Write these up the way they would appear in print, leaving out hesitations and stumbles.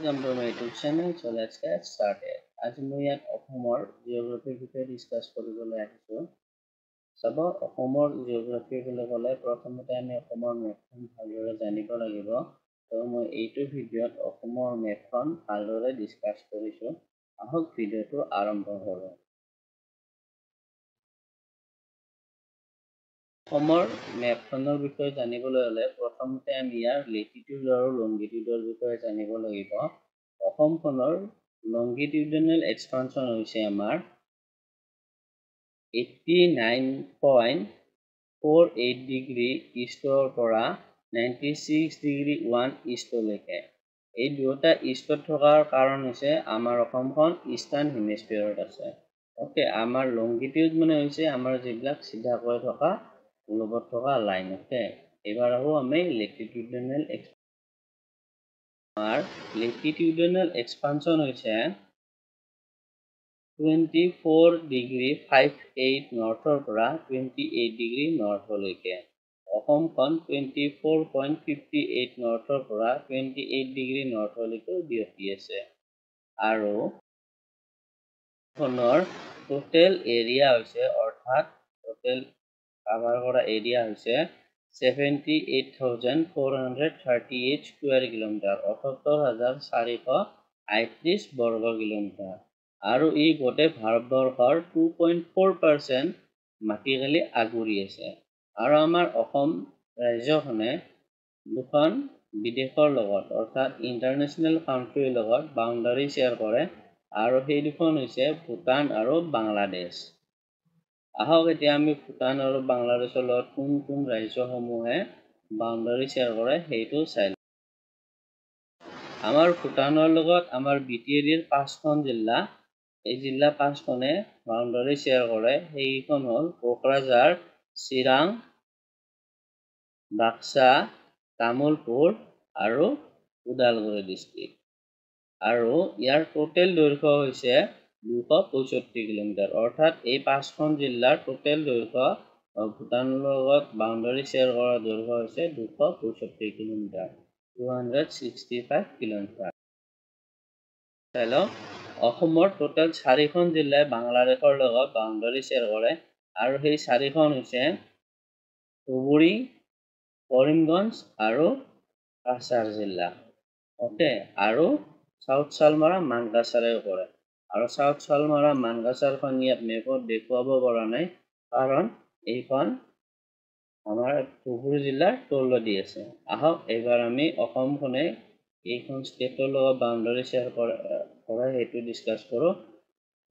Welcome to my YouTube channel. So let's get started. আজি মই ইয়াত অসমৰ জিঅ'গ্ৰাফিৰ বিষয়ে ডিছকাছ কৰিবলৈ আহিছোঁ। চাব অসমৰ জিঅ'গ্ৰাফি বুলি ক'লে প্ৰথমতে আমি অসমৰ মেপখন ভালদৰে জানিব লাগিব। তো মই এইটো ভিডিঅ'ত অসমৰ মেপখন ভালদৰে ডিছকাছ কৰিছোঁ। আহক ভিডিঅ'টো আৰম্ভ কৰোঁ। অসমৰ মেপখনৰ বিষয়ে জানিবলৈ হ'লে প্ৰথমতে আমি ইয়াৰ লেটিটিউড আৰু লংগিটিউডৰ বিষয়ে জানিব লাগিব। অসমখনৰ লংগিটিউডনেল এক্সপানশ্যন হৈছে আমাৰ 89.48 ডিগ্ৰী ইষ্টৰ পৰা 96 ডিগ্ৰী 1 ইষ্টলৈকে। এই দুয়োটা ইষ্টত থকাৰ কাৰণ হৈছে আমাৰ অসমখন ইষ্টাৰ্ণ হেমিস্ফিয়াৰত আছে। ওকে, আমাৰ লংগিটিউড মানে হৈছে আমাৰ যিবিলাক চিধাকৈ থকা গ্লোবত থকা লাইন। ওকে, এবাৰ আহো আমি লেটিটিউডনেল লেটিটিউডনেল এক্সপানশ্যন হৈছে 24 ডিগ্ৰী 58 নৰ্থৰ পৰা 28 ডিগ্ৰী নৰ্থলৈকে। অসমখন 24.58 নৰ্থৰ পৰা 28 ডিগ্ৰী নৰ্থলৈকে বিয়পি আছে। আৰু অসমখনৰ টোটেল এৰিয়া হৈছে অৰ্থাৎ টোটেল কাভাৰ কৰা এৰিয়া হৈছে 78,438 স্কুৱেৰ কিলোমিটাৰ, 78,438 বৰ্গ কিলোমিটাৰ। আৰু ই গোটেই ভাৰতবৰ্ষৰ 2.4% মাটিকালি আগুৰি আছে। আৰু আমাৰ অসম ৰাজ্যখনে দুখন বিদেশৰ লগত অৰ্থাৎ ইণ্টাৰনেশ্যনেল কাউণ্ট্ৰিৰ লগত বাউণ্ডাৰী শ্বেয়াৰ কৰে, আৰু সেই দুখন হৈছে ভূটান আৰু বাংলাদেশ। আহক এতিয়া আমি ভূটান আৰু বাংলাদেশৰ লগত কোন কোন ৰাজ্যসমূহে বাউণ্ডাৰী শ্বেয়াৰ কৰে সেইটো চাই লওঁ। আমাৰ ভূটানৰ লগত আমাৰ BTADৰ 5খন জিলা, এই জিলা 5খনে বাউণ্ডাৰী শ্বেয়াৰ কৰে। সেইকেইখন হ'ল কোকৰাঝাৰ, চিৰাং, বাক্সা, তামুলপুৰ আৰু ওদালগুৰি ডিষ্ট্ৰিক্ট। আৰু ইয়াৰ টোটেল দৈৰ্ঘ্য হৈছে 265 কিলোমিটাৰ, অৰ্থাৎ এই 5খন জিলাৰ টোটেল দৈৰ্ঘ্য ভূটানৰ লগত বাউণ্ডাৰী শ্বেয়াৰ কৰা দৈৰ্ঘ্য হৈছে 265 কিলোমিটাৰ, 265 কিলোমিটাৰ। চাই লওক, অসমৰ টোটেল 4খন জিলাই বাংলাদেশৰ লগত বাউণ্ডাৰী শ্বেয়াৰ কৰে, আৰু সেই 4খন হৈছে ধুবুৰী, কৰিমগঞ্জ আৰু কাছাৰ জিলা। ওকে, আৰু চাউথ চালমাৰা মানকাছাৰেও কৰে। আৰু চাউথ চালমাৰা মানকাছাৰখন ইয়াত মেপত দেখুৱাব পৰা নাই, কাৰণ এইখন আমাৰ ধুবুৰী জিলাৰ তলদি আছে। আহক এইবাৰ আমি অসমখনে এইখন ষ্টেটৰ লগত বাউণ্ডাৰী শ্বেয়াৰ কৰে সেইটো ডিছকাছ কৰোঁ।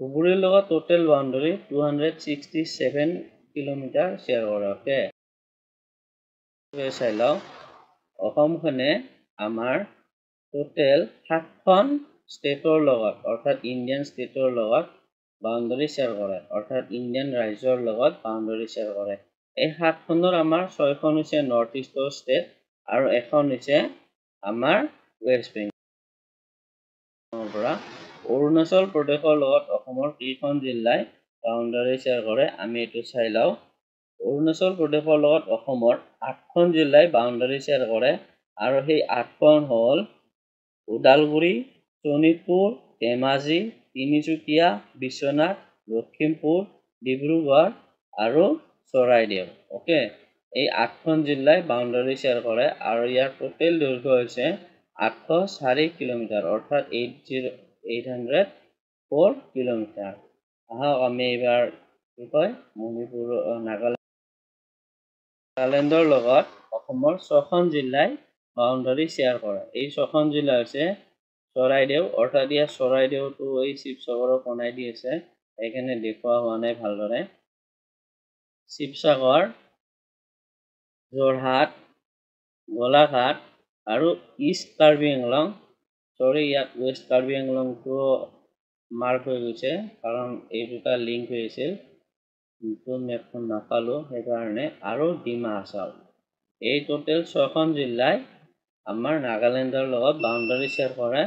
ধুবুৰীৰ লগত টোটেল বাউণ্ডাৰী 267 কিলোমিটাৰ শ্বেয়াৰ কৰে। ওকে, চাই লওঁ, অসমখনে আমাৰ টোটেল 7খন ষ্টেটৰ লগত অৰ্থাৎ ইণ্ডিয়ান ষ্টেটৰ লগত বাউণ্ডাৰী শ্বেয়াৰ কৰে, অৰ্থাৎ ইণ্ডিয়ান ৰাজ্যৰ লগত বাউণ্ডাৰী শ্বেয়াৰ কৰে। এই 7খনৰ আমাৰ 6খন হৈছে নৰ্থ ইষ্টৰ ষ্টেট, আৰু এখন হৈছে আমাৰ ৱেষ্ট বেংগলৰ পৰা। অৰুণাচল প্ৰদেশৰ লগত অসমৰ কেইখন জিলাই বাউণ্ডাৰী শ্বেয়াৰ কৰে আমি এইটো চাই লওঁ। অৰুণাচল প্ৰদেশৰ লগত অসমৰ 8খন জিলাই বাউণ্ডাৰী শ্বেয়াৰ কৰে, আৰু সেই 8খন হ'ল ওদালগুৰি, শোণিতপুৰ, ধেমাজি, তিনিচুকীয়া, বিশ্বনাথ, লখিমপুৰ, ডিব্ৰুগড় আৰু চৰাইদেউ। ওকে, এই 8খন জিলাই বাউণ্ডাৰী শ্বেয়াৰ কৰে, আৰু ইয়াৰ টোটেল দৈৰ্ঘ্য হৈছে 804 কিলোমিটাৰ, অৰ্থাৎ 804 কিলোমিটাৰ। আহক আমি এইবাৰ কি কয় মণিপুৰ নাগালেণ্ডৰ লগত অসমৰ 6খন জিলাই বাউণ্ডাৰী শ্বেয়াৰ কৰে। এই 6খন জিলা হৈছে চৰাইদেউ, অৰ্থাৎ ইয়াৰ চৰাইদেউটো এই শিৱসাগৰৰ বনাই দি আছে, সেইকাৰণে দেখুওৱা হোৱা নাই ভালদৰে। শিৱসাগৰ, যোৰহাট, গোলাঘাট আৰু ইষ্ট কাৰ্বি আংলং, ইয়াত ৱেষ্ট কাৰ্বি আংলংটো মাৰ্ক হৈ গৈছে, কাৰণ এই দুটা লিংক হৈ আছিল, মেপখন নাপালোঁ সেইকাৰণে, আৰু ডিমা হাছাও। এই টোটেল 6খন জিলাই আমাৰ নাগালেণ্ডৰ লগত বাউণ্ডাৰী শ্বেয়াৰ কৰে,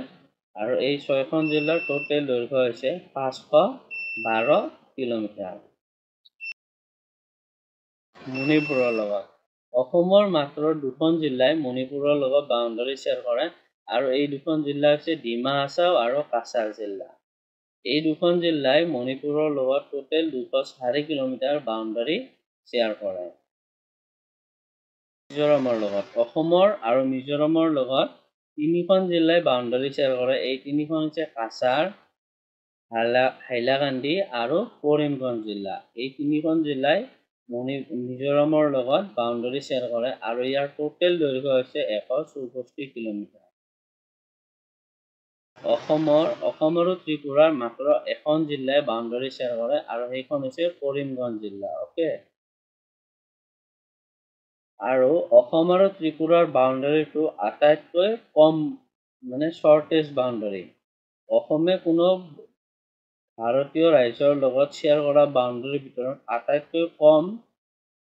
আৰু এই 6খন জিলাৰ টোটেল দৈৰ্ঘ্য হৈছে 512 কিলোমিটাৰ। মণিপুৰৰ লগত অসমৰ মাত্ৰ 2খন জিলাই মণিপুৰৰ লগত বাউণ্ডাৰী শ্বেয়াৰ কৰে, আৰু এই দুখন জিলা হৈছে ডিমা হাছাও আৰু কাছাৰ জিলা। এই দুখন জিলাই মণিপুৰৰ লগত টোটেল 204 কিলোমিটাৰ বাউণ্ডাৰী শ্বেয়াৰ কৰে। মিজোৰামৰ লগত অসমৰ আৰু মিজোৰামৰ লগত তিনিখন জিলাই বাউণ্ডাৰী শ্বেয়াৰ কৰে। এই তিনিখন হৈছে কাছাৰ, হাইলাকান্দি আৰু কৰিমগঞ্জ জিলা। এই তিনিখন জিলাই মিজোৰামৰ লগত বাউণ্ডাৰী শ্বেয়াৰ কৰে আৰু ইয়াৰ টোটেল দৈৰ্ঘ্য হৈছে 164 কিলোমিটাৰ। অসম আৰু ত্ৰিপুৰাৰ মাত্ৰ এখন জিলাই বাউণ্ডাৰী শ্বেয়াৰ কৰে আৰু সেইখন হৈছে কৰিমগঞ্জ জিলা। অ'কে, আৰু অসম আৰু ত্ৰিপুৰাৰ বাউণ্ডাৰীটো আটাইতকৈ কম শ্বৰ্টেষ্ট বাউণ্ডাৰী। অসমে কোনো ভাৰতীয় ৰাজ্যৰ লগত শ্বেয়াৰ কৰা বাউণ্ডাৰীৰ ভিতৰত আটাইতকৈ কম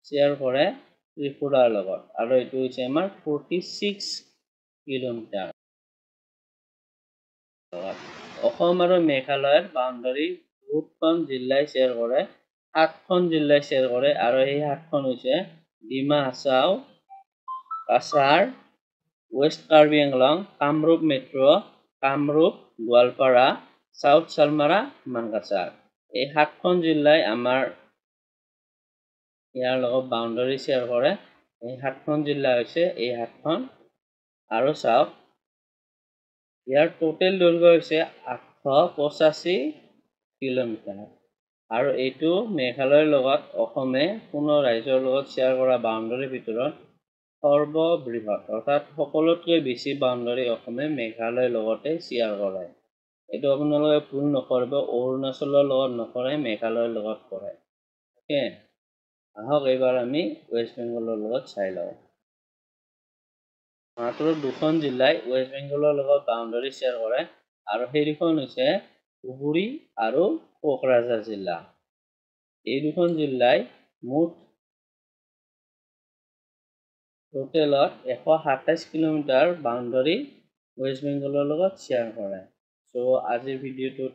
শ্বেয়াৰ কৰে ত্ৰিপুৰাৰ লগত আৰু এইটো হৈছে আমাৰ 46 কিলোমিটাৰ। অসম আৰু মেঘালয়ৰ বাউণ্ডাৰী বহুতখন জিলাই শ্বেয়াৰ কৰে, 7খন জিলাই শ্বেয়াৰ কৰে আৰু এই 7খন হৈছে Dima Hasao, Cachar, West Karbi Anglong, Kamrup Metro', Kamrup, Goalpara, South Salmara, Mankachar. এই 7খন জিলাই আমাৰ ইয়াৰ লগত বাউণ্ডাৰী শ্বেয়াৰ কৰে। এই 7খন জিলা হৈছে এই 7খন আৰু চাওক ইয়াৰ টোটেল দৈৰ্ঘ্য হৈছে 885 কিলোমিটাৰ আৰু এইটো মেঘালয়ৰ লগত অসমে কোনো ৰাজ্যৰ লগত শ্বেয়াৰ কৰা বাউণ্ডাৰীৰ ভিতৰত সৰ্ববৃহৎ, অৰ্থাৎ সকলোতকৈ বেছি বাউণ্ডাৰী অসমে মেঘালয়ৰ লগতে শ্বেয়াৰ কৰে। এইটো আপোনালোকে ভুল নকৰিব, অৰুণাচলৰ লগত নকৰে, মেঘালয়ৰ লগত কৰে। অ'কে, আহক এইবাৰ আমি ৱেষ্ট বেংগলৰ লগত চাই লওঁ। মাত্ৰ দুখন জিলাই ৱেষ্ট বেংগলৰ লগত বাউণ্ডাৰী শ্বেয়াৰ কৰে আৰু সেই দুখন হৈছে ধুবুৰী আৰু কোকৰাঝাৰ জিলা। এই দুখন জিলাই মুঠ টোটেলত 127 কিলোমিটাৰ বাউণ্ডাৰী ৱেষ্ট বেংগলৰ লগত শ্বেয়াৰ কৰে। চ' আজিৰ ভিডিঅ'টোত